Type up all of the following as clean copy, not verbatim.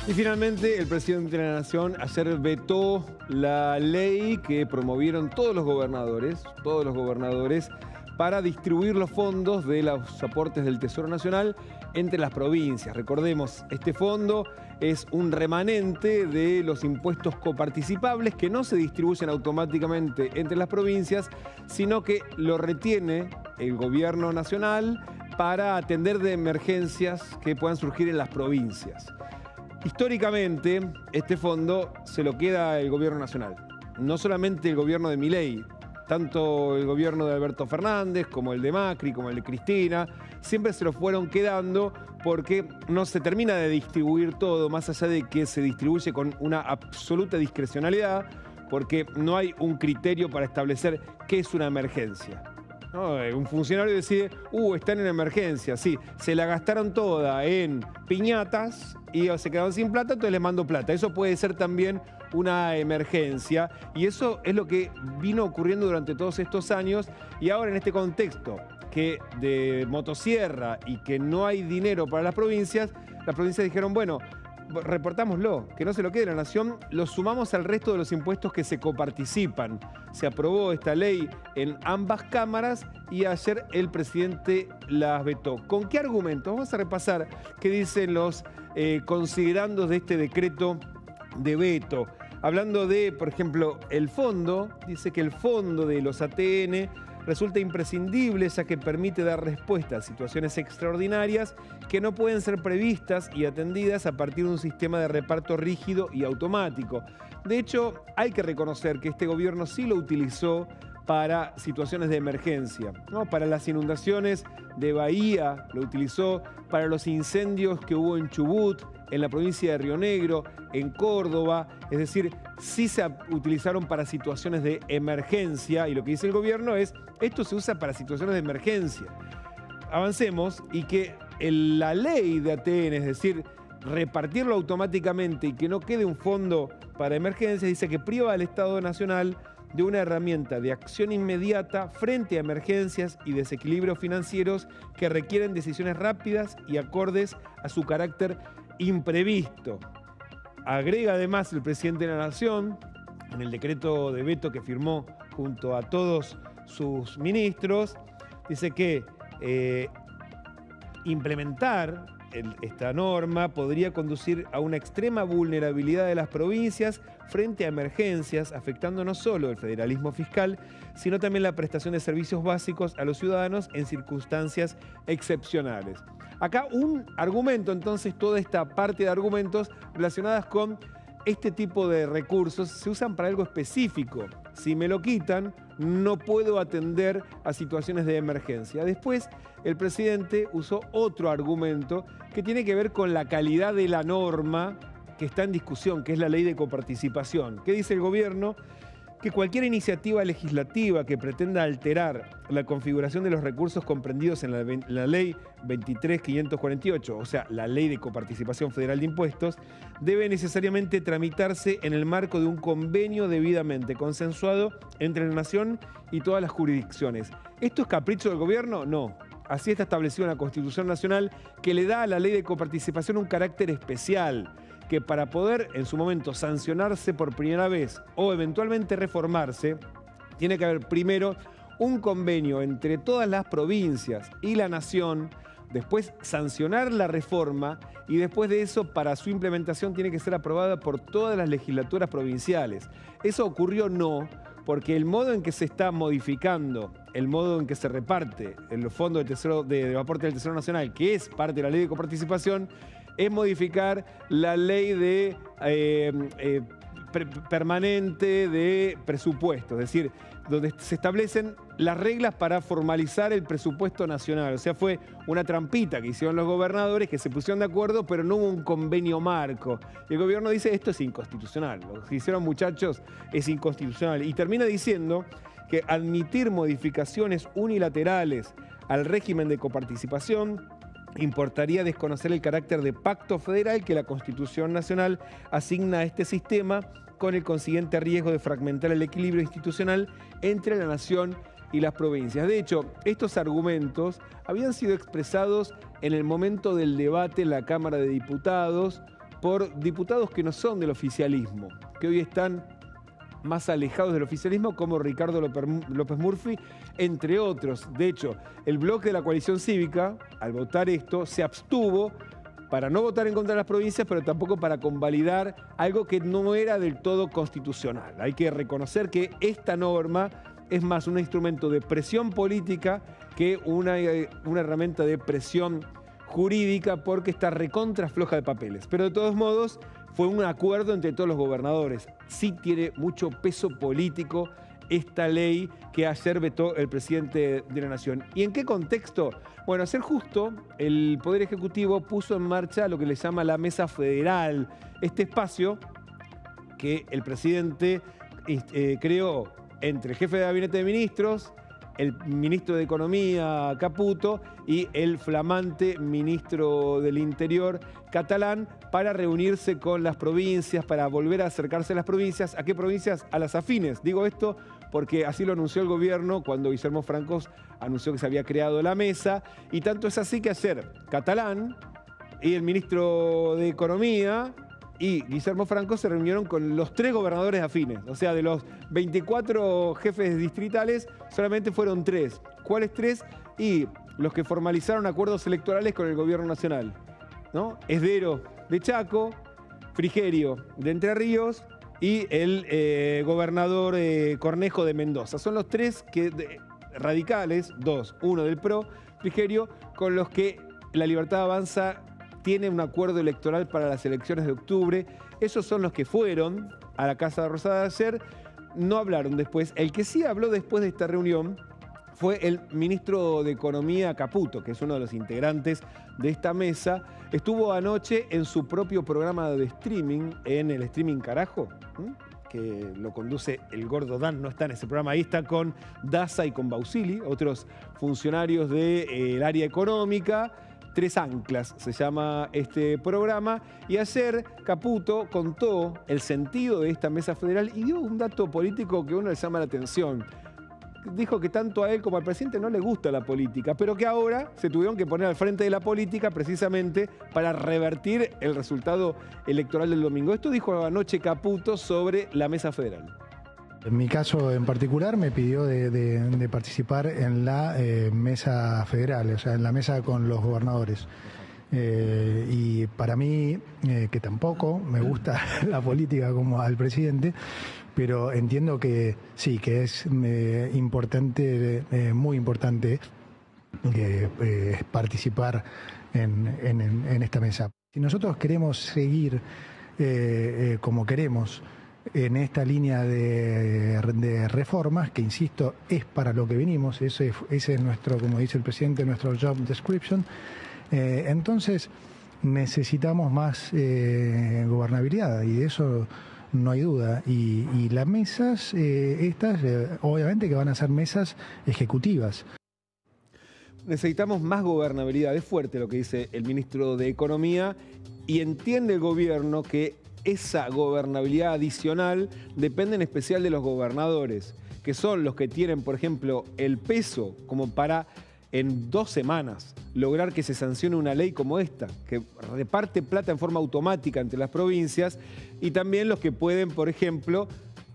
Y finalmente, el presidente de la Nación ayer vetó la ley que promovieron todos los gobernadores, para distribuir los fondos de los aportes del Tesoro Nacional entre las provincias. Recordemos, este fondo es un remanente de los impuestos coparticipables que no se distribuyen automáticamente entre las provincias, sino que lo retiene el gobierno nacional para atender de emergencias que puedan surgir en las provincias. Históricamente, este fondo se lo queda el gobierno nacional, no solamente el gobierno de Milei, tanto el gobierno de Alberto Fernández como el de Macri, como el de Cristina, siempre se lo fueron quedando porque no se termina de distribuir todo, más allá de que se distribuye con una absoluta discrecionalidad, porque no hay un criterio para establecer qué es una emergencia. No, un funcionario decide, están en emergencia, sí, se la gastaron toda en piñatas y se quedaron sin plata, entonces les mando plata. Eso puede ser también una emergencia y eso es lo que vino ocurriendo durante todos estos años y ahora en este contexto que de motosierra y que no hay dinero para las provincias dijeron, bueno, reportámoslo, que no se lo quede la Nación, lo sumamos al resto de los impuestos que se coparticipan. Se aprobó esta ley en ambas cámaras y ayer el presidente las vetó. ¿Con qué argumentos? Vamos a repasar qué dicen los considerandos de este decreto de veto. Hablando de, por ejemplo, el fondo, dice que el fondo de los ATN resulta imprescindible ya que permite dar respuesta a situaciones extraordinarias que no pueden ser previstas y atendidas a partir de un sistema de reparto rígido y automático. De hecho, hay que reconocer que este gobierno sí lo utilizó para situaciones de emergencia, ¿no? Para las inundaciones de Bahía, lo utilizó para los incendios que hubo en Chubut, en la provincia de Río Negro, en Córdoba, es decir, sí se utilizaron para situaciones de emergencia y lo que dice el gobierno es, esto se usa para situaciones de emergencia. Avancemos y que la ley de ATN, es decir, repartirlo automáticamente y que no quede un fondo para emergencias, dice que priva al Estado Nacional de una herramienta de acción inmediata frente a emergencias y desequilibrios financieros que requieren decisiones rápidas y acordes a su carácter imprevisto. Agrega además el presidente de la Nación, en el decreto de veto que firmó junto a todos sus ministros, dice que implementar esta norma podría conducir a una extrema vulnerabilidad de las provincias frente a emergencias, afectando no solo el federalismo fiscal, sino también la prestación de servicios básicos a los ciudadanos en circunstancias excepcionales. Acá un argumento, entonces, toda esta parte de argumentos relacionadas con este tipo de recursos se usan para algo específico. Si me lo quitan, no puedo atender a situaciones de emergencia. Después, el presidente usó otro argumento que tiene que ver con la calidad de la norma que está en discusión, que es la ley de coparticipación. ¿Qué dice el gobierno? Que cualquier iniciativa legislativa que pretenda alterar la configuración de los recursos comprendidos en la ley 23.548, o sea, la ley de coparticipación federal de impuestos, debe necesariamente tramitarse en el marco de un convenio debidamente consensuado entre la Nación y todas las jurisdicciones. ¿Esto es capricho del gobierno? No. Así está establecido en la Constitución Nacional, que le da a la ley de coparticipación un carácter especial, que para poder en su momento sancionarse por primera vez o eventualmente reformarse, tiene que haber primero un convenio entre todas las provincias y la Nación, después sancionar la reforma y después de eso, para su implementación, tiene que ser aprobada por todas las legislaturas provinciales. Eso ocurrió no, porque el modo en que se está modificando, el modo en que se reparte el fondo de aporte del Tesoro Nacional, que es parte de la ley de coparticipación, es modificar la ley de permanente de presupuesto, es decir, donde se establecen las reglas para formalizar el presupuesto nacional. O sea, fue una trampita que hicieron los gobernadores, que se pusieron de acuerdo, pero no hubo un convenio marco. Y el gobierno dice, esto es inconstitucional. Lo que hicieron, muchachos, es inconstitucional. Y termina diciendo que admitir modificaciones unilaterales al régimen de coparticipación importaría desconocer el carácter de pacto federal que la Constitución Nacional asigna a este sistema, con el consiguiente riesgo de fragmentar el equilibrio institucional entre la Nación y las provincias. De hecho, estos argumentos habían sido expresados en el momento del debate en la Cámara de Diputados por diputados que no son del oficialismo, que hoy están más alejados del oficialismo, como Ricardo López Murphy, entre otros. De hecho, el bloque de la coalición cívica, al votar esto, se abstuvo para no votar en contra de las provincias, pero tampoco para convalidar algo que no era del todo constitucional. Hay que reconocer que esta norma es más un instrumento de presión política que una herramienta de presión jurídica, porque está recontra floja de papeles. Pero de todos modos, fue un acuerdo entre todos los gobernadores. Sí tiene mucho peso político esta ley que ayer vetó el presidente de la Nación. ¿Y en qué contexto? Bueno, a ser justo, el Poder Ejecutivo puso en marcha lo que le llama la Mesa Federal, este espacio que el presidente creó entre el jefe de gabinete de ministros, el ministro de Economía, Caputo, y el flamante ministro del Interior, Catalán, para reunirse con las provincias, para volver a acercarse a las provincias. ¿A qué provincias? A las afines. Digo esto porque así lo anunció el gobierno cuando Guillermo Francos anunció que se había creado la mesa, y tanto es así que ayer Catalán y el ministro de Economía y Guillermo Franco se reunieron con los 3 gobernadores afines. O sea, de los 24 jefes distritales, solamente fueron 3. ¿Cuáles 3? Y los que formalizaron acuerdos electorales con el gobierno nacional, ¿no? Esdero de Chaco, Frigerio de Entre Ríos y el gobernador Cornejo de Mendoza. Son los 3 radicales, 2, 1 del PRO, Frigerio, con los que La Libertad Avanza tiene un acuerdo electoral para las elecciones de octubre. Esos son los que fueron a la Casa Rosada ayer. No hablaron después. El que sí habló después de esta reunión fue el ministro de Economía, Caputo, que es uno de los integrantes de esta mesa. Estuvo anoche en su propio programa de streaming, en el Streaming Carajo, que lo conduce el gordo Dan, no está en ese programa. Ahí está con Daza y con Bausili, otros funcionarios del área económica. 3 anclas se llama este programa, y ayer Caputo contó el sentido de esta mesa federal y dio un dato político que a uno le llama la atención. Dijo que tanto a él como al presidente no le gusta la política, pero que ahora se tuvieron que poner al frente de la política precisamente para revertir el resultado electoral del domingo. Esto dijo anoche Caputo sobre la mesa federal. En mi caso en particular me pidió de participar en la mesa federal, o sea, en la mesa con los gobernadores. Y para mí, que tampoco me gusta la política como al presidente, pero entiendo que sí, que es importante, muy importante participar en esta mesa. Si nosotros queremos seguir como queremos, en esta línea de reformas, que insisto, es para lo que venimos, ese es nuestro, como dice el presidente, nuestro job description, entonces necesitamos más gobernabilidad, y de eso no hay duda. Y las mesas, estas, obviamente que van a ser mesas ejecutivas. Necesitamos más gobernabilidad, es fuerte lo que dice el ministro de Economía, y entiende el gobierno que esa gobernabilidad adicional depende en especial de los gobernadores, que son los que tienen, por ejemplo, el peso como para en 2 semanas lograr que se sancione una ley como esta, que reparte plata en forma automática entre las provincias, y también los que pueden, por ejemplo,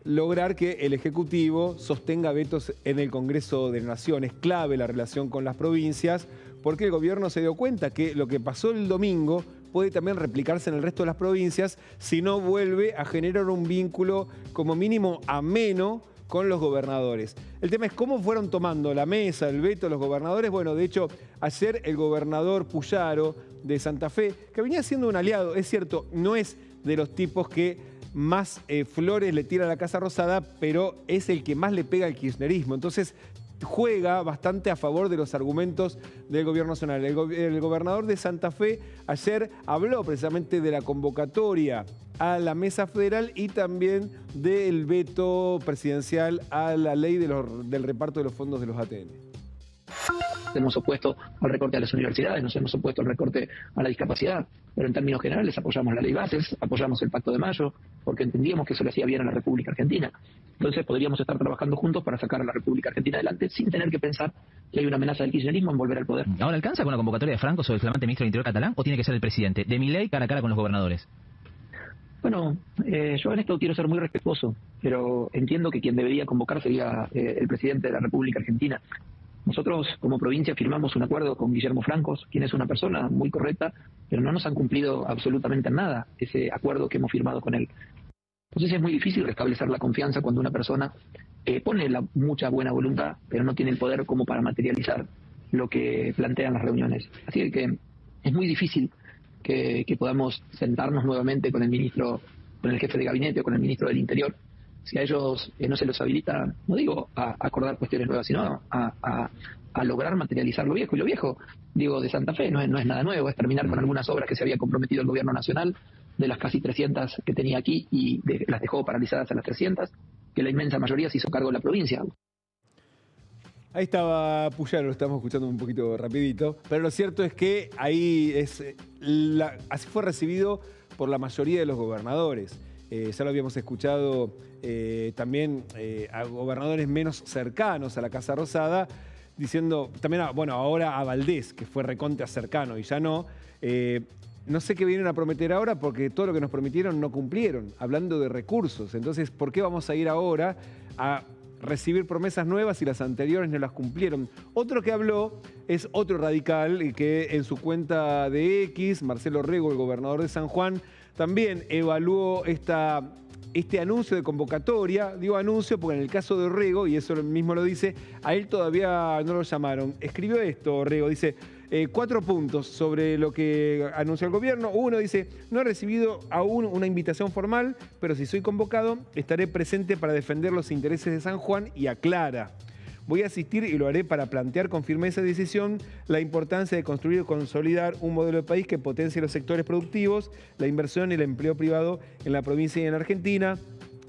lograr que el Ejecutivo sostenga vetos en el Congreso de la Nación. Es clave la relación con las provincias, porque el gobierno se dio cuenta que lo que pasó el domingo puede también replicarse en el resto de las provincias si no vuelve a generar un vínculo como mínimo ameno con los gobernadores. El tema es cómo fueron tomando la mesa, el veto de los gobernadores. Bueno, de hecho, ayer el gobernador Puyaro de Santa Fe, que venía siendo un aliado, es cierto, no es de los tipos que más flores le tira a la Casa Rosada, pero es el que más le pega al kirchnerismo. Entonces, juega bastante a favor de los argumentos del gobierno nacional. El gobernador de Santa Fe ayer habló precisamente de la convocatoria a la mesa federal y también del veto presidencial a la ley del reparto de los fondos de los ATN. Nos hemos opuesto al recorte a las universidades, nos hemos opuesto al recorte a la discapacidad, pero en términos generales apoyamos la ley Bases, apoyamos el Pacto de Mayo, porque entendíamos que eso le hacía bien a la República Argentina. Entonces podríamos estar trabajando juntos para sacar a la República Argentina adelante sin tener que pensar que hay una amenaza del kirchnerismo en volver al poder. ¿Ahora alcanza con la convocatoria de Franco sobre el flamante ministro del Interior catalán o tiene que ser el presidente? De Milei cara a cara con los gobernadores. Bueno, yo en esto quiero ser muy respetuoso, pero entiendo que quien debería convocar sería el presidente de la República Argentina. Nosotros, como provincia, firmamos un acuerdo con Guillermo Francos, quien es una persona muy correcta, pero no nos han cumplido absolutamente nada ese acuerdo que hemos firmado con él. Entonces es muy difícil restablecer la confianza cuando una persona pone mucha buena voluntad, pero no tiene el poder como para materializar lo que plantean las reuniones. Así que es muy difícil que podamos sentarnos nuevamente con el ministro, con el jefe de gabinete o con el ministro del Interior, si a ellos no se los habilita, no digo a acordar cuestiones nuevas, sino a lograr materializar lo viejo. Y lo viejo, digo, de Santa Fe no es nada nuevo, es terminar con algunas obras que se había comprometido el gobierno nacional, de las casi 300 que tenía aquí, y las dejó paralizadas a las 300, que la inmensa mayoría se hizo cargo de la provincia. Ahí estaba Puyaro, lo estamos escuchando un poquito rapidito, pero lo cierto es que ahí así fue recibido por la mayoría de los gobernadores. Ya lo habíamos escuchado también a gobernadores menos cercanos a la Casa Rosada, diciendo también, ahora a Valdés, que fue recontra cercano y ya no. No sé qué vienen a prometer ahora porque todo lo que nos prometieron no cumplieron, hablando de recursos. Entonces, ¿por qué vamos a ir ahora a recibir promesas nuevas y las anteriores no las cumplieron? Otro que habló es otro radical que en su cuenta de X, Marcelo Rego, el gobernador de San Juan, también evaluó este anuncio de convocatoria. Digo anuncio porque en el caso de Rego, y eso mismo lo dice, a él todavía no lo llamaron. Escribió esto Rego, dice 4 puntos sobre lo que anunció el gobierno. Uno dice, no he recibido aún una invitación formal, pero si soy convocado estaré presente para defender los intereses de San Juan, y aclara: voy a asistir y lo haré para plantear con firmeza y decisión la importancia de construir y consolidar un modelo de país que potencie los sectores productivos, la inversión y el empleo privado en la provincia y en Argentina.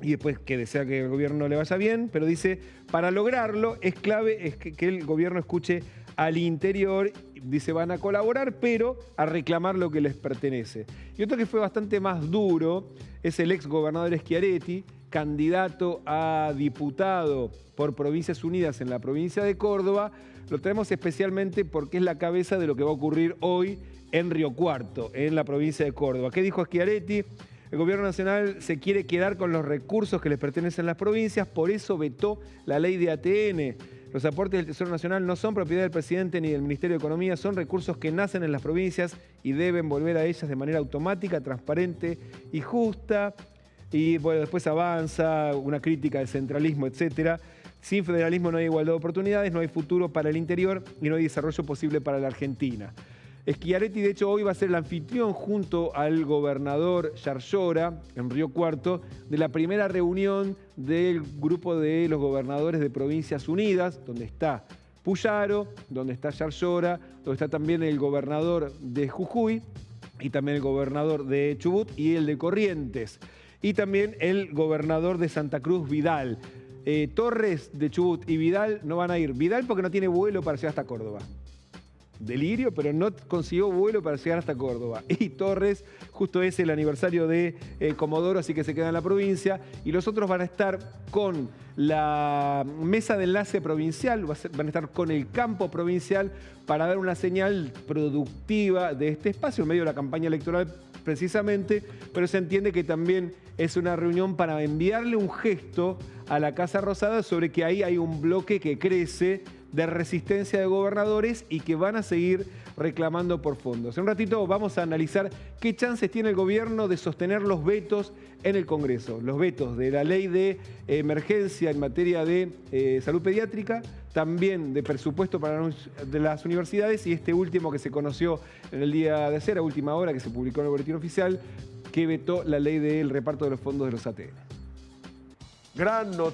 Y después que desea que el gobierno le vaya bien, pero dice, para lograrlo es clave que el gobierno escuche al interior. Dice, van a colaborar, pero a reclamar lo que les pertenece. Y otro que fue bastante más duro es el ex gobernador Schiaretti, candidato a diputado por Provincias Unidas en la provincia de Córdoba. Lo traemos especialmente porque es la cabeza de lo que va a ocurrir hoy en Río Cuarto, en la provincia de Córdoba. ¿Qué dijo Schiaretti? El gobierno nacional se quiere quedar con los recursos que les pertenecen a las provincias, por eso vetó la ley de ATN. Los aportes del Tesoro Nacional no son propiedad del presidente ni del Ministerio de Economía, son recursos que nacen en las provincias y deben volver a ellas de manera automática, transparente y justa. Y bueno, después avanza una crítica del centralismo, etcétera. Sin federalismo no hay igualdad de oportunidades, no hay futuro para el interior y no hay desarrollo posible para la Argentina. Schiaretti, de hecho, hoy va a ser el anfitrión junto al gobernador Yarlora, en Río Cuarto, de la primera reunión del grupo de los gobernadores de Provincias Unidas, donde está Puyaro, donde está Yarlora, donde está también el gobernador de Jujuy y también el gobernador de Chubut y el de Corrientes. Y también el gobernador de Santa Cruz, Vidal. Torres de Chubut y Vidal no van a ir. Vidal porque no tiene vuelo para llegar hasta Córdoba. Delirio, pero no consiguió vuelo para llegar hasta Córdoba. Y Torres, justo es el aniversario de Comodoro, así que se queda en la provincia. Y los otros van a estar con la mesa de enlace provincial, van a estar con el campo provincial para dar una señal productiva de este espacio en medio de la campaña electoral precisamente, pero se entiende que también es una reunión para enviarle un gesto a la Casa Rosada sobre que ahí hay un bloque que crece de resistencia de gobernadores y que van a seguir reclamando por fondos. En un ratito vamos a analizar qué chances tiene el gobierno de sostener los vetos en el Congreso. Los vetos de la ley de emergencia en materia de salud pediátrica, también de presupuesto para las universidades y este último que se conoció en el día de ayer, a última hora, que se publicó en el boletín oficial, que vetó la ley del reparto de los fondos de los ATN. Gran noticia.